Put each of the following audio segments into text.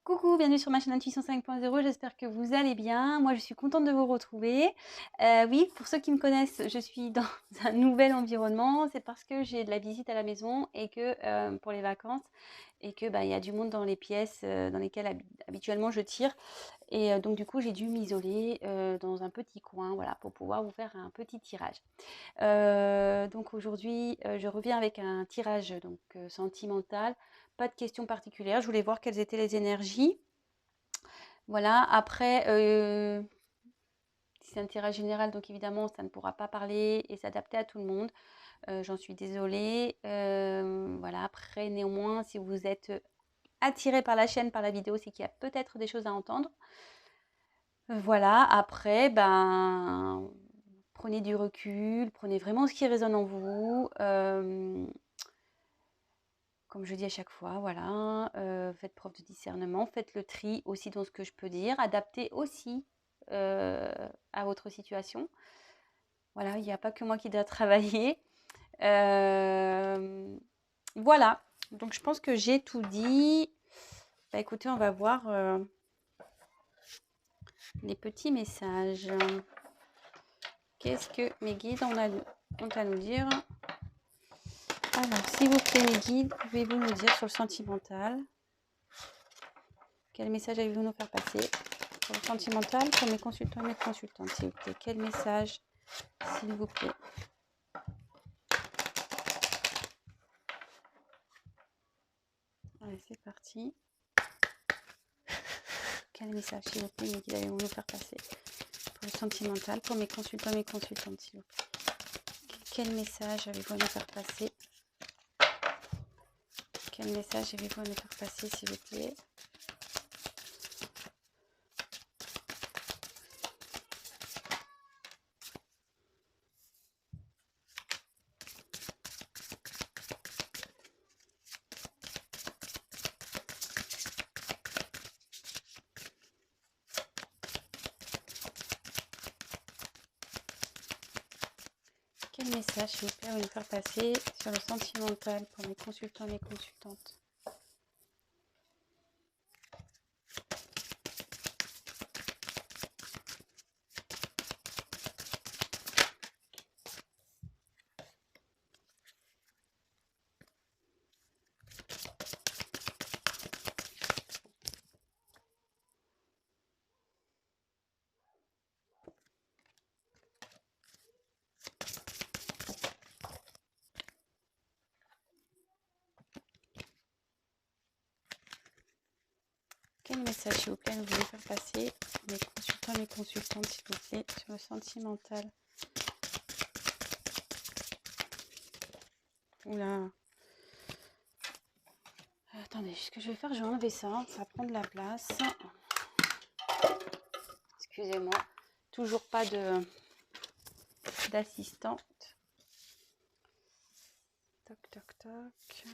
Coucou, bienvenue sur ma chaîne Intuition 5.0, j'espère que vous allez bien. Moi, je suis contente de vous retrouver. Oui, pour ceux qui me connaissent, je suis dans un nouvel environnement. C'est parce que j'ai de la visite à la maison et que pour les vacances et que il y a du monde dans les pièces dans lesquelles habituellement je tire. Et donc du coup, j'ai dû m'isoler dans un petit coin, voilà, pour pouvoir vous faire un petit tirage. Donc aujourd'hui, je reviens avec un tirage donc sentimental. Pas de questions particulières. Je voulais voir quelles étaient les énergies. Voilà. Après, si c'est un tirage général, donc évidemment, ça ne pourra pas parler et s'adapter à tout le monde. J'en suis désolée. Voilà. Après, néanmoins, si vous êtes attiré par la chaîne, par la vidéo, c'est qu'il y a peut-être des choses à entendre. Voilà. Après, prenez du recul, prenez vraiment ce qui résonne en vous. Comme je dis à chaque fois, voilà, faites preuve de discernement, faites le tri aussi dans ce que je peux dire, adaptez aussi à votre situation. Voilà, il n'y a pas que moi qui dois travailler. Voilà, donc je pense que j'ai tout dit. Écoutez, on va voir les petits messages. Qu'est-ce que mes guides ont à nous dire? Alors, s'il vous plaît, mes guides, pouvez-vous nous dire sur le sentimental? Quel message avez-vous nous faire passer pour le sentimental, pour mes consultants et mes consultantes, s'il vous plaît? Quel message, s'il vous plaît? Allez, c'est parti. Quel message, s'il vous plaît, mes guides, allez-vous nous faire passer pour le sentimental, pour mes consultants et mes consultantes, s'il vous plaît? Quel message avez-vous à nous faire passer? Quel message avez-vous à nous faire passer, s'il vous plaît? Quel message, s'il vous plaît, va nous faire passer sur le sentimental pour mes consultants et mes consultantes? Quel message, s'il vous plaît, vous voulez faire passer pour mes consultants et mes consultantes, s'il vous plaît, sur le sentimental? Oula. Attendez, ce que je vais faire, je vais enlever ça. Ça prend de la place. Excusez-moi. Toujours pas d'assistante. Toc, toc, toc.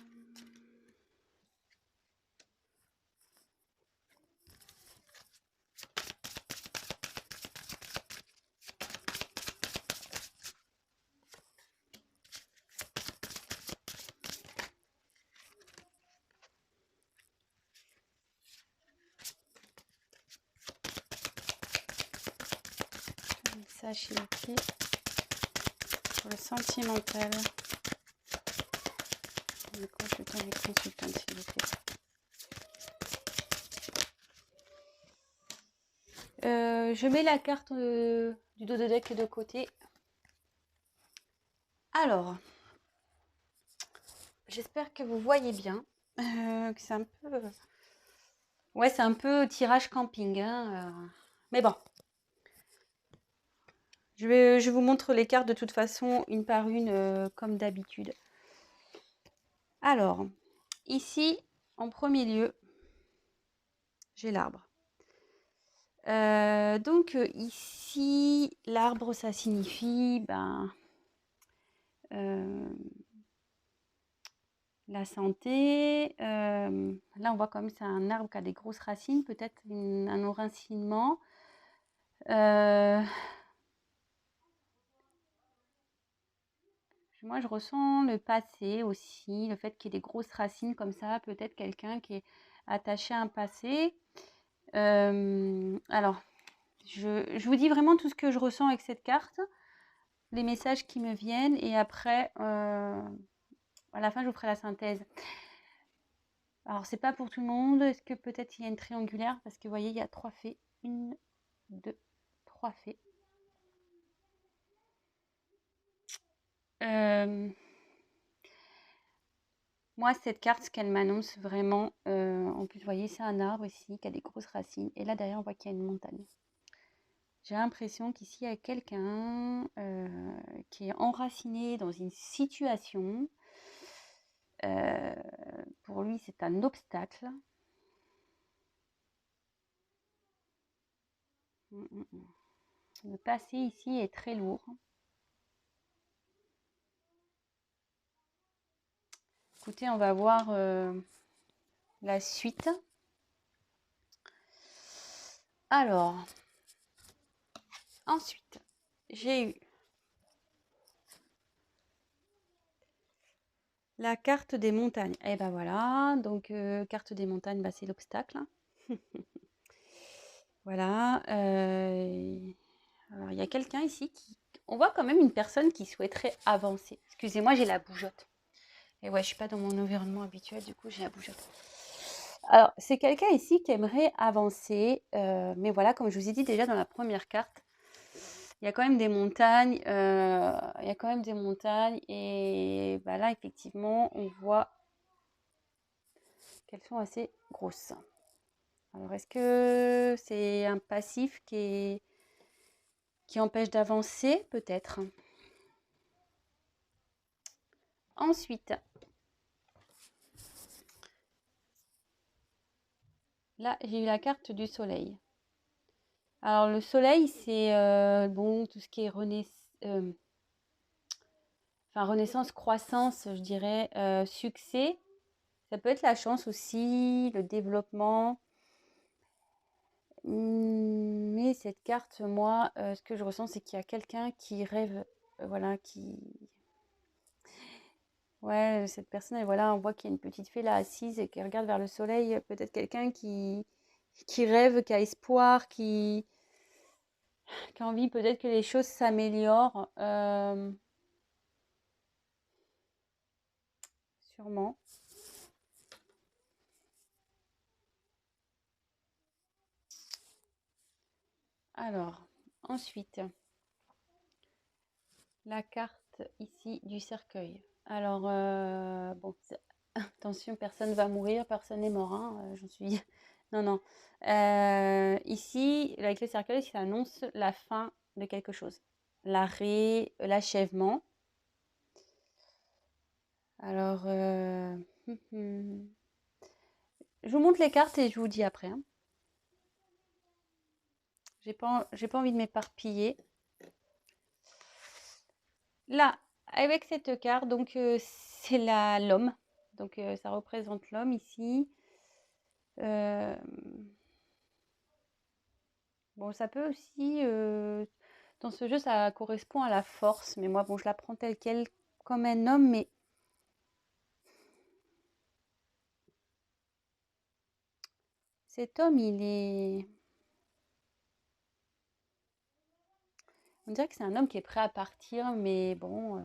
Message, s'il vous plaît, pour le sentimental. Les consultants et les consultantes, s'il vous plaît. Je mets la carte du dos de deck de côté. Alors, j'espère que vous voyez bien. Que c'est un peu... Ouais, c'est un peu tirage camping. Hein, mais bon. Je vous montre les cartes de toute façon, une par une, comme d'habitude. Alors, ici, en premier lieu, j'ai l'arbre. Donc ici, l'arbre, ça signifie la santé. Là, on voit comme c'est un arbre qui a des grosses racines, peut-être un enracinement. Moi, je ressens le passé aussi, le fait qu'il y ait des grosses racines comme ça, peut-être quelqu'un qui est attaché à un passé. Alors, je vous dis vraiment tout ce que je ressens avec cette carte, les messages qui me viennent, et après, à la fin, je vous ferai la synthèse. Alors, c'est pas pour tout le monde. Est-ce que peut-être il y a une triangulaire? Parce que vous voyez, il y a 3 fées. 1, 2, 3 fées. Moi, cette carte, ce qu'elle m'annonce vraiment, en plus, vous voyez, c'est un arbre ici qui a des grosses racines. Et là, derrière, on voit qu'il y a une montagne. J'ai l'impression qu'ici, il y a quelqu'un qui est enraciné dans une situation. Pour lui, c'est un obstacle. Le passé ici est très lourd. Écoutez, on va voir la suite. Alors, ensuite, j'ai eu la carte des montagnes. Et ben voilà, donc carte des montagnes, bah, c'est l'obstacle. Voilà. Alors, il y a quelqu'un ici qui... On voit quand même une personne qui souhaiterait avancer. Excusez-moi, j'ai la bougeotte. Et ouais, je suis pas dans mon environnement habituel, du coup, j'ai la bougeotte. Alors, c'est quelqu'un ici qui aimerait avancer. Mais voilà, comme je vous ai dit déjà dans la première carte, il y a quand même des montagnes. Il y a quand même des montagnes. Et bah là, effectivement, on voit qu'elles sont assez grosses. Alors, est-ce que c'est un passif qui empêche d'avancer? Peut-être. Ensuite, là, j'ai eu la carte du soleil. Alors, le soleil, c'est bon, tout ce qui est renaissance, croissance, je dirais, succès. Ça peut être la chance aussi, le développement. Mais cette carte, moi, ce que je ressens, c'est qu'il y a quelqu'un qui rêve, voilà, qui... Ouais, cette personne, et voilà, on voit qu'il y a une petite fée là assise et qui regarde vers le soleil. Peut-être quelqu'un qui rêve, qui a espoir, qui a envie peut-être que les choses s'améliorent. Sûrement. Alors, ensuite, la carte ici du cercueil. Alors, bon, attention, personne ne va mourir, personne n'est mort, hein, j'en suis... Non, non. Ici, avec le cercueil, ça annonce la fin de quelque chose. L'arrêt, l'achèvement. Alors, je vous montre les cartes et je vous dis après, hein. J'ai pas envie de m'éparpiller. Là, avec cette carte, donc c'est l'homme. Donc ça représente l'homme ici. Bon, ça peut aussi, dans ce jeu, ça correspond à la force. Mais moi, bon, je la prends telle quelle, comme un homme. Mais cet homme, il est... On dirait que c'est un homme qui est prêt à partir. Mais bon...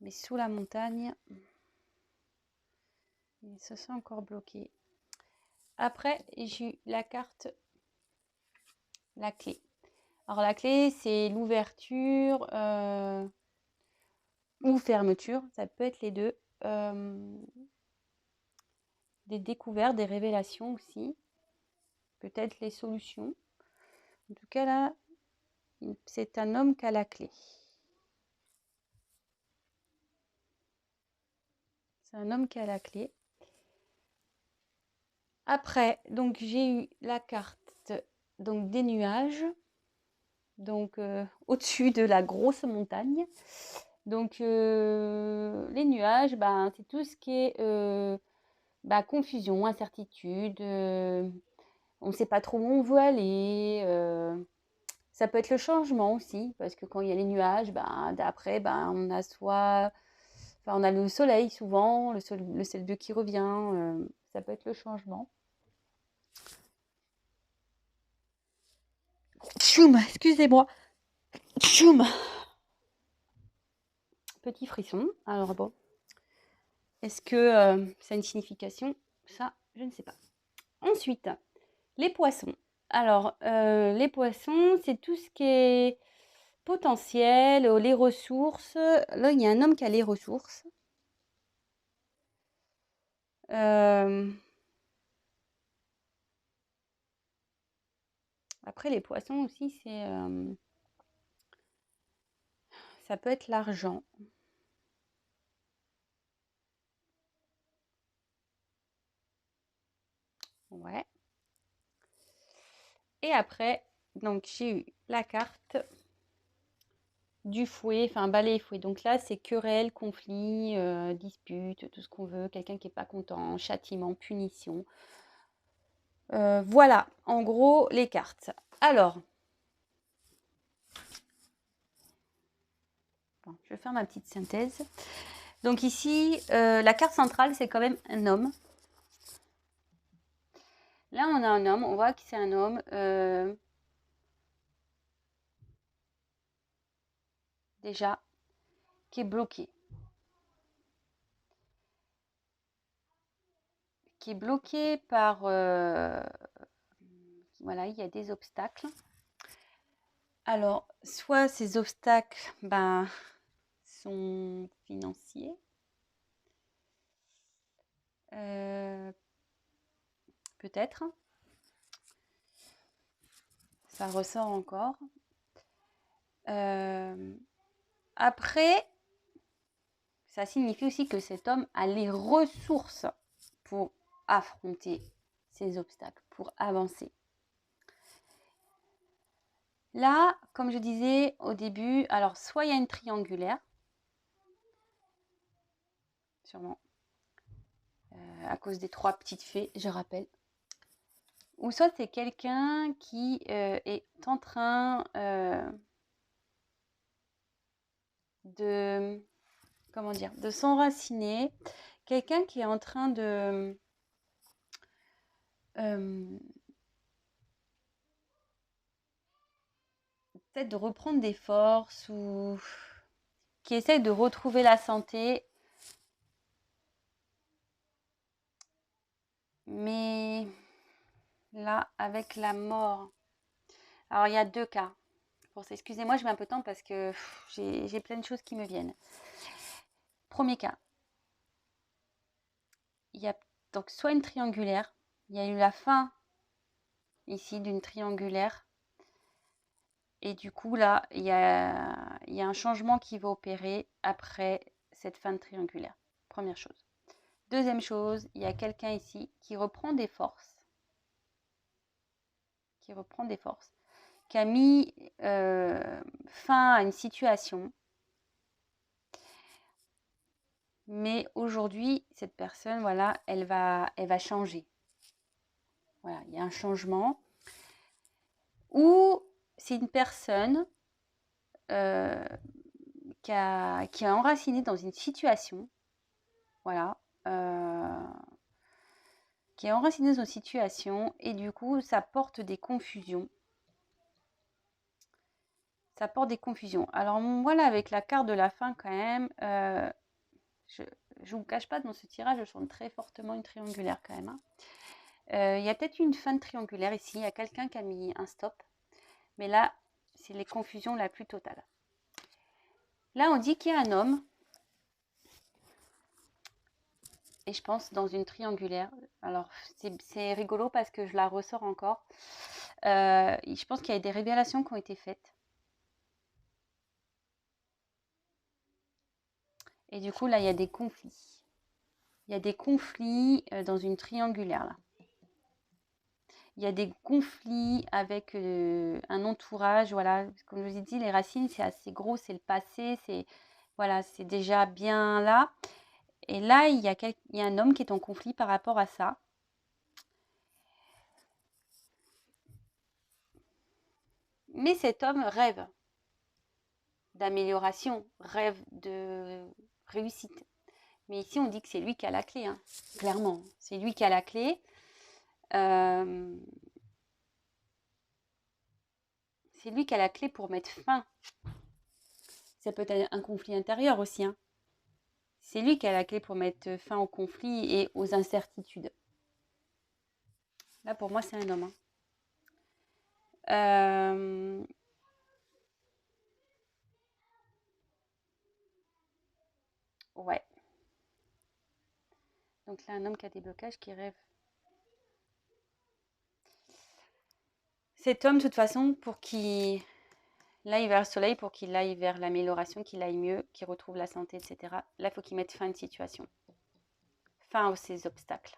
Mais sous la montagne, il se sent encore bloqué. Après, j'ai eu la carte, la clé. Alors la clé, c'est l'ouverture ou fermeture, ça peut être les deux. Des découvertes, des révélations aussi. Peut-être les solutions. En tout cas là, c'est un homme qui a la clé. C'est un homme qui a la clé. Après, donc j'ai eu la carte donc des nuages. Donc au-dessus de la grosse montagne. Donc les nuages, ben, c'est tout ce qui est confusion, incertitude. On ne sait pas trop où on veut aller. Ça peut être le changement aussi, parce que quand il y a les nuages, ben, d'après, ben, on a soit Enfin, on a le soleil souvent, le ciel bleu qui revient, ça peut être le changement. Tchoum, excusez-moi. Tchoum. Petit frisson. Alors bon, est-ce que ça a une signification? Ça, je ne sais pas. Ensuite, les poissons. Alors, les poissons, c'est tout ce qui est potentiel, les ressources. Là, il y a un homme qui a les ressources. Après, les poissons aussi, ça peut être l'argent. Ouais. Et après, donc j'ai eu la carte du fouet, enfin balai et fouet. Donc là, c'est querelle, conflit, dispute, tout ce qu'on veut. Quelqu'un qui n'est pas content, châtiment, punition. Voilà, en gros, les cartes. Alors, bon, je vais faire ma petite synthèse. Donc ici, la carte centrale, c'est quand même un homme. Là, on a un homme, on voit que c'est un homme déjà qui est bloqué. Qui est bloqué par... voilà, il y a des obstacles. Alors, soit ces obstacles sont financiers. Peut-être. Ça ressort encore. Après, ça signifie aussi que cet homme a les ressources pour affronter ces obstacles, pour avancer. Là, comme je disais au début, alors soit il y a une triangulaire, sûrement, à cause des 3 petites fées, je rappelle. Ou soit c'est quelqu'un qui est en train de, comment dire, de s'enraciner. Quelqu'un qui est en train de peut-être de reprendre des forces ou qui essaye de retrouver la santé. Mais là, avec la mort, alors il y a 2 cas. Bon, excusez-moi, je mets un peu de temps parce que j'ai plein de choses qui me viennent. Premier cas, il y a donc soit une triangulaire, il y a eu la fin ici d'une triangulaire. Et du coup, là, il y a un changement qui va opérer après cette fin de triangulaire. Première chose. Deuxième chose, il y a quelqu'un ici qui reprend des forces. Qui a mis fin à une situation. Mais aujourd'hui, cette personne, voilà, elle va changer. Voilà, il y a un changement. Ou c'est une personne qui est enracinée dans une situation, voilà, qui est enracinée dans une situation et du coup, ça porte des confusions. Ça porte des confusions. Alors voilà, avec la carte de la fin quand même, je ne vous cache pas, dans ce tirage, je sens très fortement une triangulaire quand même. Il y a peut-être une fin de triangulaire ici, il y a quelqu'un qui a mis un stop. Mais là, c'est les confusions la plus totale. Là, on dit qu'il y a un homme. Et je pense dans une triangulaire. Alors, c'est rigolo parce que je la ressors encore. Je pense qu'il y a des révélations qui ont été faites. Et du coup, là, il y a des conflits. Il y a des conflits dans une triangulaire, là. Il y a des conflits avec un entourage. Voilà, comme je vous ai dit, les racines, c'est assez gros, c'est le passé. Voilà, c'est déjà bien là. Et là, il y a un homme qui est en conflit par rapport à ça. Mais cet homme rêve d'amélioration, rêve de réussite. Mais ici, on dit que c'est lui qui a la clé, hein, clairement. C'est lui qui a la clé. Euh, c'est lui qui a la clé pour mettre fin. Ça peut être un conflit intérieur aussi, hein. C'est lui qui a la clé pour mettre fin au conflit et aux incertitudes. Là, pour moi, c'est un homme, hein. Ouais. Donc là, un homme qui a des blocages, qui rêve. Cet homme, de toute façon, pour qu'il aille vers le soleil, pour qu'il aille vers l'amélioration, qu'il aille mieux, qu'il retrouve la santé, etc. Là, il faut qu'il mette fin à une situation. Fin à ces obstacles.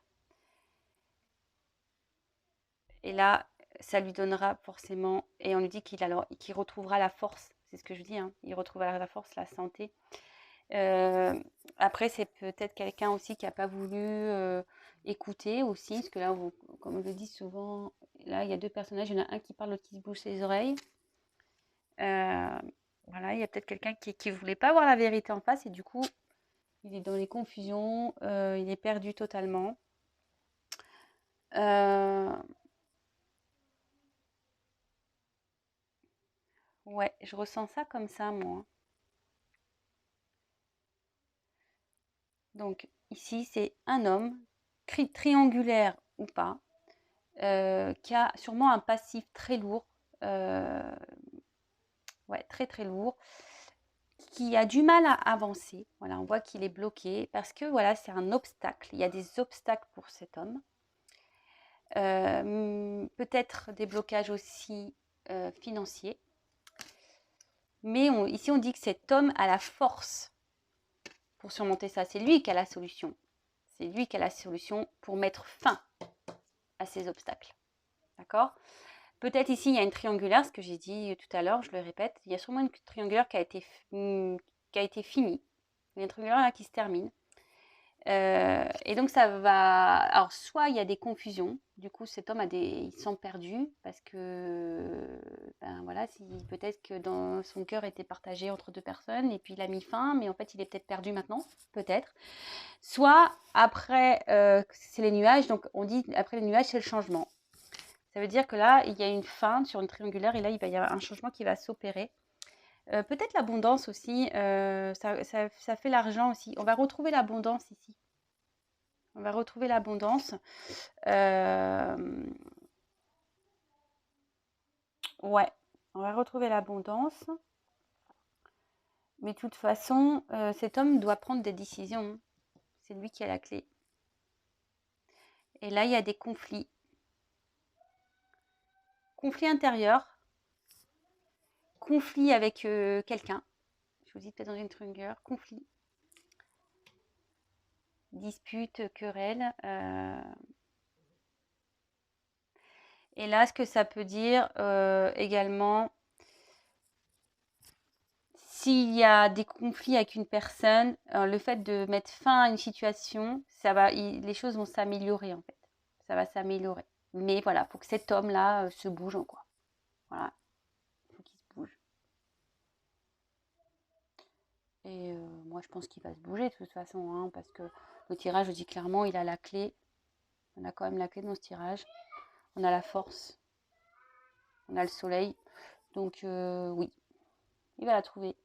Et là, ça lui donnera forcément, et on lui dit qu'il retrouvera la force. C'est ce que je dis, hein. Il retrouvera la force, la santé. Après, c'est peut-être quelqu'un aussi qui n'a pas voulu écouter aussi, parce que là, comme je le dis souvent, là, il y a deux personnages, il y en a un qui parle, l'autre qui se bouche les oreilles. Voilà, il y a peut-être quelqu'un qui voulait pas voir la vérité en face, et du coup, il est dans les confusions, il est perdu totalement. Ouais, je ressens ça comme ça, moi. Donc, ici, c'est un homme, triangulaire ou pas, qui a sûrement un passif très lourd, ouais, très très lourd, qui a du mal à avancer. Voilà, on voit qu'il est bloqué parce que voilà, c'est un obstacle. Il y a des obstacles pour cet homme. Peut-être des blocages aussi financiers. Mais ici, on dit que cet homme a la force pour surmonter ça. C'est lui qui a la solution. C'est lui qui a la solution pour mettre fin à ces obstacles. D'accord ? Peut-être ici, il y a une triangulaire, ce que j'ai dit tout à l'heure, je le répète. Il y a sûrement une triangulaire qui a été finie. Il y a une triangulaire là qui se termine. Et donc, ça va... Alors, soit il y a des confusions. Du coup, cet homme il se sent perdu parce que, ben voilà, peut-être que dans son cœur était partagé entre deux personnes et puis il a mis fin, mais en fait, il est peut-être perdu maintenant, peut-être. Soit après, c'est les nuages. Donc, on dit après les nuages, c'est le changement. Ça veut dire que là, il y a une fin sur une triangulaire et là, il va y avoir un changement qui va s'opérer. Peut-être l'abondance aussi, ça fait l'argent aussi. On va retrouver l'abondance ici. On va retrouver l'abondance. Ouais, on va retrouver l'abondance. Mais de toute façon, cet homme doit prendre des décisions. C'est lui qui a la clé. Et là, il y a des conflits. Conflits intérieurs. Conflits avec quelqu'un. Je vous dis peut-être dans une triangulaire. Conflit. Dispute, querelle. Et là, ce que ça peut dire également, s'il y a des conflits avec une personne, le fait de mettre fin à une situation, les choses vont s'améliorer en fait. Ça va s'améliorer. Mais voilà, il faut que cet homme-là se bouge, quoi. Voilà, il faut qu'il se bouge. Et moi, je pense qu'il va se bouger de toute façon, hein, parce que le tirage, je dis clairement, il a la clé. On a quand même la clé dans ce tirage. On a la force. On a le soleil. Donc oui, il va la trouver.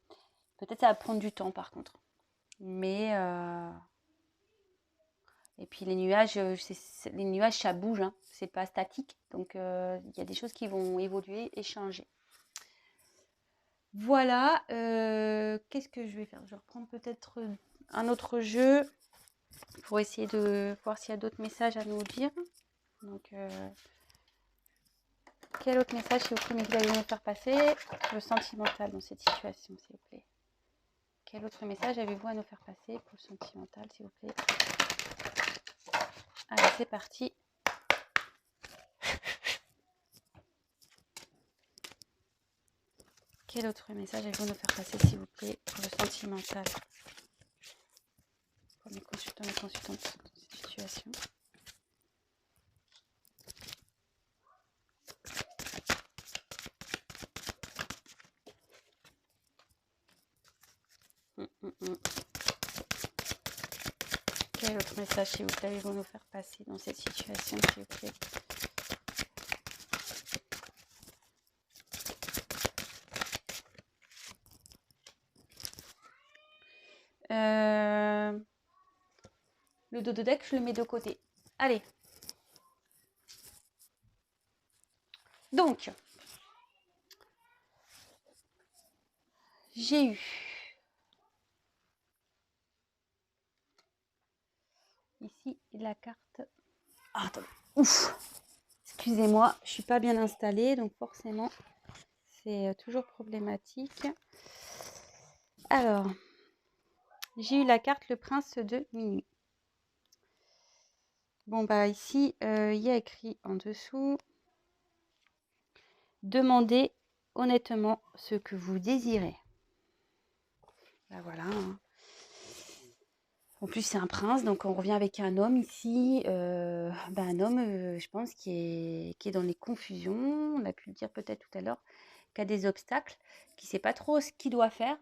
Peut-être ça va prendre du temps par contre. Mais et puis les nuages, ça bouge, hein. C'est pas statique. Donc il y a des choses qui vont évoluer et changer. Voilà. Qu'est-ce que je vais faire ? Je vais reprendre peut-être un autre jeu pour essayer de voir s'il y a d'autres messages à nous dire. Donc quel autre message, s'il vous plaît, vous allez me faire passer ? Le sentimental dans cette situation, s'il vous plaît. Quel autre message avez-vous à nous faire passer pour le sentimental, s'il vous plaît ? Allez, c'est parti. Quel autre message avez-vous à nous faire passer, s'il vous plaît, pour le sentimental ? Pour mes consultants et consultantes dans cette situation. Quel autre message, s'il vous plaît, allez-vous nous faire passer dans cette situation, s'il vous plaît? Le dos de deck, je le mets de côté. Allez. Donc, j'ai eu ici la carte. Ah, attendez. Ouf. Excusez-moi, je suis pas bien installée, donc forcément, c'est toujours problématique. Alors, j'ai eu la carte le prince de minuit. Bon, bah ici, il y a écrit en dessous. Demandez honnêtement ce que vous désirez. Bah voilà. Hein. En plus, c'est un prince, donc on revient avec un homme ici. Un homme, je pense, qui est dans les confusions. On a pu le dire peut-être tout à l'heure, qui a des obstacles, qui ne sait pas trop ce qu'il doit faire.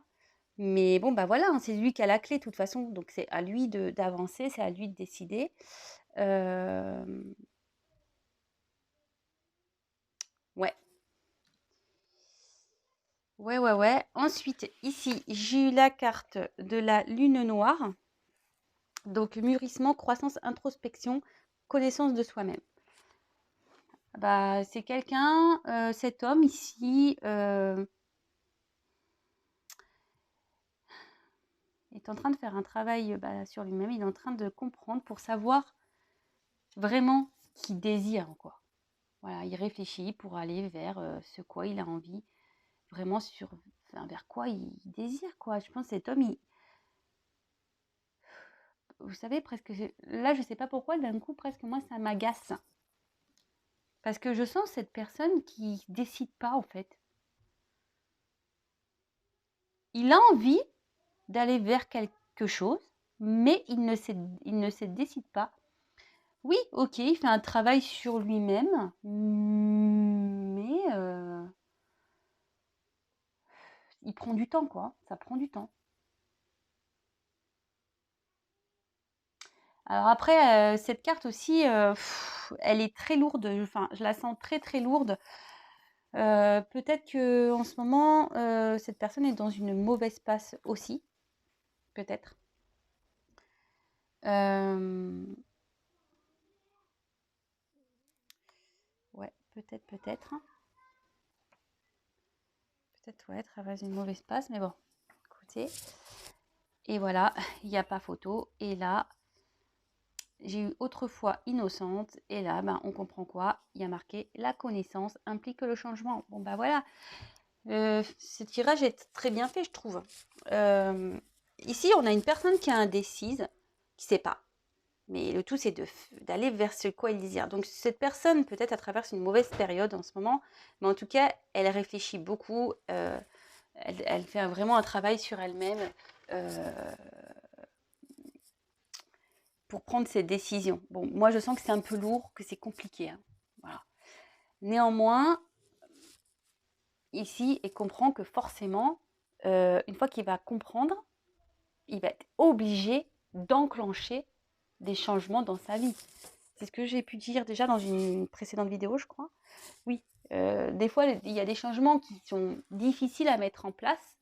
Mais bon, bah voilà, hein, c'est lui qui a la clé de toute façon. Donc c'est à lui d'avancer, c'est à lui de décider. Ouais. Ouais. Ensuite, ici, j'ai eu la carte de la lune noire. Donc, mûrissement, croissance, introspection, connaissance de soi-même. Bah, c'est quelqu'un, cet homme ici, est en train de faire un travail sur lui-même. Il est en train de comprendre pour savoir vraiment ce qu'il désire, quoi. Voilà, il réfléchit pour aller vers ce quoi il a envie, vraiment vers quoi il désire, quoi. Je pense que cet homme, vous savez, presque, là, je sais pas pourquoi, d'un coup, presque moi, ça m'agace. Parce que je sens cette personne qui décide pas, en fait. Il a envie d'aller vers quelque chose, mais il ne se décide pas. Oui, ok, il fait un travail sur lui-même, mais il prend du temps, quoi. Ça prend du temps. Alors après, cette carte aussi, elle est très lourde. Enfin, je la sens très très lourde. Peut-être que en ce moment, cette personne est dans une mauvaise passe aussi, peut-être. Ouais, peut-être. Peut-être, ouais, traverse une mauvaise passe, mais bon, écoutez. Et voilà, il n'y a pas photo. Et là, j'ai eu autrefois innocente. Et là, on comprend quoi? Il y a marqué la connaissance implique le changement. Bon, bah voilà. Ce tirage est très bien fait, je trouve. Ici, on a une personne qui est indécise, qui ne sait pas. Mais le tout, c'est d'aller vers ce quoi il désire. Donc, cette personne, peut-être, elle traverse une mauvaise période en ce moment. Mais en tout cas, elle réfléchit beaucoup. Elle fait vraiment un travail sur elle-même pour prendre ses décisions. Bon, moi, je sens que c'est un peu lourd, que c'est compliqué. Hein. Voilà. Néanmoins, ici, il comprend que forcément, une fois qu'il va comprendre, il va être obligé d'enclencher des changements dans sa vie. C'est ce que j'ai pu dire déjà dans une précédente vidéo, je crois. Oui, des fois, il y a des changements qui sont difficiles à mettre en place.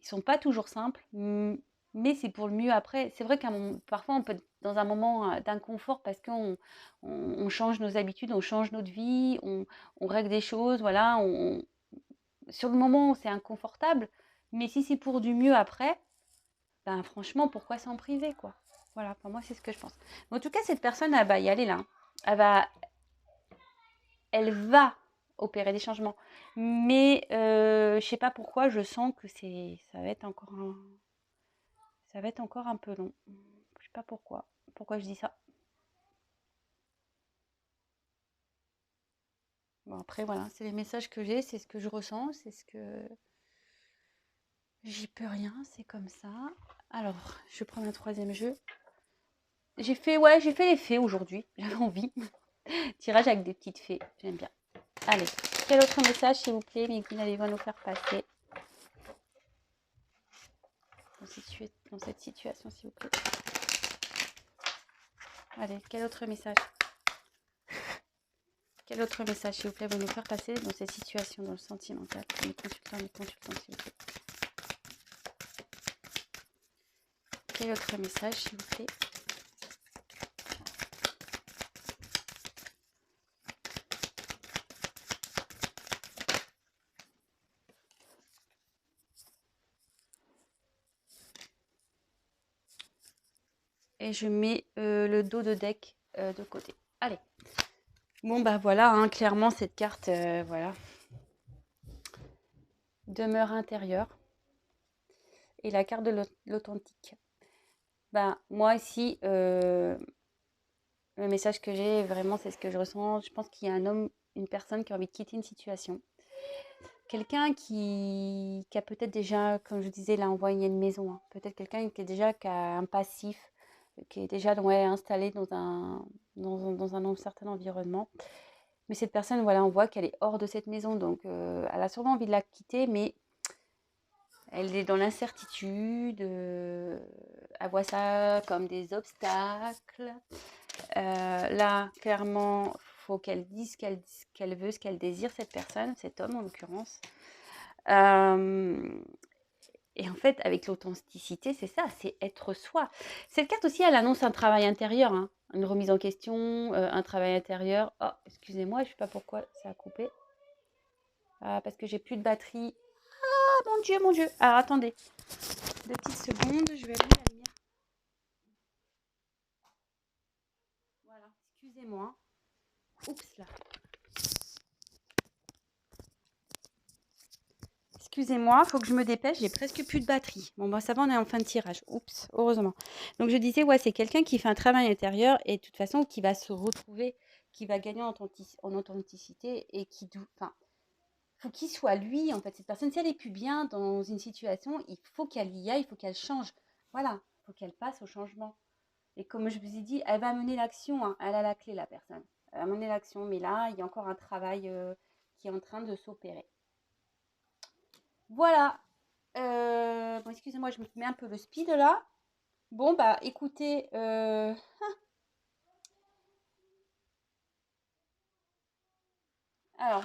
Ils sont pas toujours simples, mais c'est pour le mieux après. C'est vrai parfois, on peut être dans un moment d'inconfort parce qu'on change nos habitudes, on change notre vie, on règle des choses, voilà. Sur le moment, c'est inconfortable, mais si c'est pour du mieux après, franchement, pourquoi s'en priver, quoi. Voilà, pour moi, c'est ce que je pense. Mais en tout cas, cette personne, elle va y aller là. Elle va opérer des changements. Mais je sais pas pourquoi, je sens que ça va être encore un peu long. Je sais pas pourquoi. Pourquoi je dis ça. Bon, après, voilà, c'est les messages que j'ai, c'est ce que je ressens, c'est ce que... J'y peux rien, c'est comme ça. Alors, je prends un troisième jeu. J'ai fait les fées aujourd'hui. J'avais envie. Tirage avec des petites fées, j'aime bien. Allez, quel autre message, s'il vous plaît, Miguel, allez-vous nous faire passer dans cette situation, s'il vous plaît. Allez, quel autre message? Quel autre message, s'il vous plaît, vous nous faire passer dans cette situation, dans le sentimental? Les consultants, s'il vous plaît. Quel autre message, s'il vous plaît? Et je mets le dos de deck de côté. Allez. Bon, bah voilà, hein, clairement, cette carte, voilà. Demeure intérieure. Et la carte de l'authentique. Ben, moi, ici, le message que j'ai, vraiment, c'est ce que je ressens. Je pense qu'il y a un homme, une personne qui a envie de quitter une situation. Quelqu'un qui a peut-être déjà, comme je disais, là, envoyé une maison. Hein. Peut-être quelqu'un qui a un passif, qui est déjà installé dans un certain environnement. Mais cette personne, voilà, on voit qu'elle est hors de cette maison. Donc, elle a sûrement envie de la quitter, mais elle est dans l'incertitude. Elle voit ça comme des obstacles. Là, clairement, faut qu'elle dise ce qu'elle veut, ce qu'elle désire, cette personne, cet homme en l'occurrence. Et en fait, avec l'authenticité, c'est ça, c'est être soi. Cette carte aussi, elle annonce un travail intérieur, hein, une remise en question, un travail intérieur. Oh, excusez-moi, je ne sais pas pourquoi ça a coupé. Parce que j'ai plus de batterie. Ah, mon Dieu, mon Dieu. Alors, attendez. 2 petites secondes, je vais allumer la lumière. Voilà, excusez-moi. Oups, là. Excusez-moi, il faut que je me dépêche, j'ai presque plus de batterie. Bon, bah, ça va, on est en fin de tirage. Oups, heureusement. Donc, je disais, ouais, c'est quelqu'un qui fait un travail intérieur et de toute façon, qui va se retrouver, qui va gagner en authenticité et qui, enfin, faut qu'il soit lui, en fait. Cette personne, si elle est plus bien dans une situation, il faut qu'elle y aille, il faut qu'elle change. Voilà, il faut qu'elle passe au changement. Et comme je vous ai dit, elle va mener l'action, hein. Elle a la clé, la personne. Elle va mener l'action, mais là, il y a encore un travail qui est en train de s'opérer. Voilà. Bon, excusez-moi, je me mets un peu le speed là. Bon, bah écoutez, alors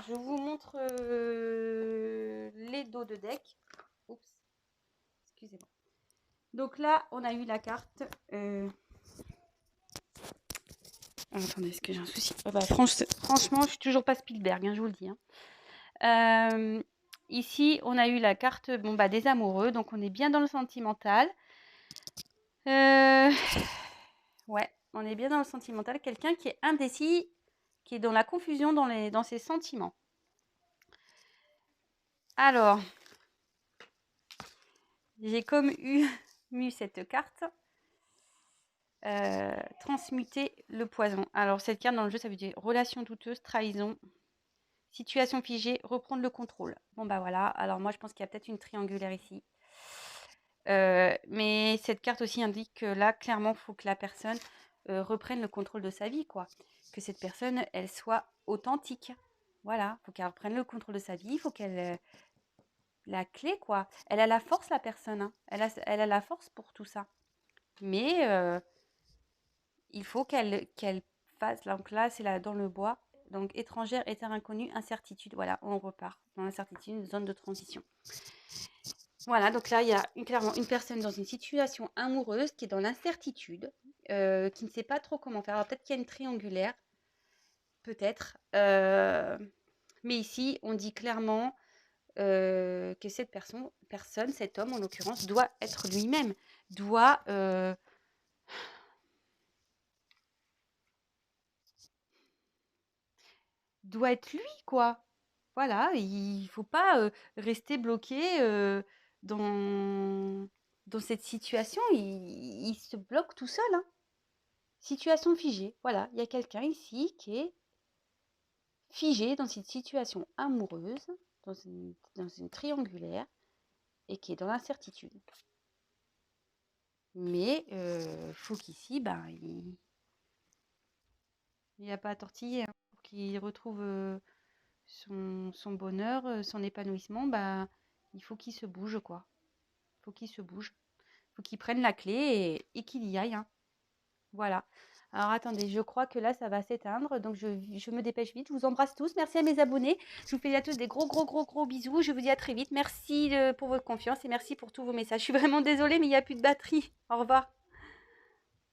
je vous montre les dos de deck. Oups, excusez-moi. Donc là, on a eu la carte. Attendez, est-ce que j'ai un souci? Bah, franchement, je suis toujours pas Spielberg, hein, je vous le dis. Hein. Ici, on a eu la carte bon, bah, des amoureux, donc on est bien dans le sentimental. Ouais, on est bien dans le sentimental. Quelqu'un qui est indécis, qui est dans la confusion dans ses sentiments. Alors, j'ai comme eu cette carte. Transmuter le poison. Alors, cette carte dans le jeu, ça veut dire relation douteuse, trahison, situation figée, reprendre le contrôle. Bon, bah voilà. Alors, moi, je pense qu'il y a peut-être une triangulaire ici. Mais cette carte aussi indique que là, clairement, il faut que la personne reprenne le contrôle de sa vie, quoi. Que cette personne, elle soit authentique. Voilà, il faut qu'elle reprenne le contrôle de sa vie, il faut qu'elle... la clé, quoi. Elle a la force, la personne. Hein. Elle a la force pour tout ça. Mais il faut qu'elle fasse... Donc là, c'est là, dans le bois. Donc, étrangère, terre inconnue, incertitude. Voilà, on repart dans l'incertitude, zone de transition. Voilà, donc là, il y a clairement une personne dans une situation amoureuse qui est dans l'incertitude, qui ne sait pas trop comment faire. Alors peut-être qu'il y a une triangulaire, peut-être. Mais ici, on dit clairement que cette personne, cet homme en l'occurrence, doit être lui-même, doit être lui, quoi. Voilà, il faut pas rester bloqué dans, dans cette situation. Il se bloque tout seul. Hein. Situation figée. Voilà, il y a quelqu'un ici qui est figé dans cette situation amoureuse, dans une triangulaire, et qui est dans l'incertitude. Mais faut qu'ici, ben, il n'y a pas à tortiller. Hein. Pour qu'il retrouve son bonheur, son épanouissement, bah, il faut qu'il se bouge, quoi. Il faut qu'il se bouge. Il faut qu'il prenne la clé et qu'il y aille. Hein. Voilà. Alors attendez, je crois que là, ça va s'éteindre, donc je me dépêche vite. Je vous embrasse tous. Merci à mes abonnés. Je vous fais à tous des gros, gros, gros, gros bisous. Je vous dis à très vite. Merci pour votre confiance et merci pour tous vos messages. Je suis vraiment désolée, mais il n'y a plus de batterie. Au revoir.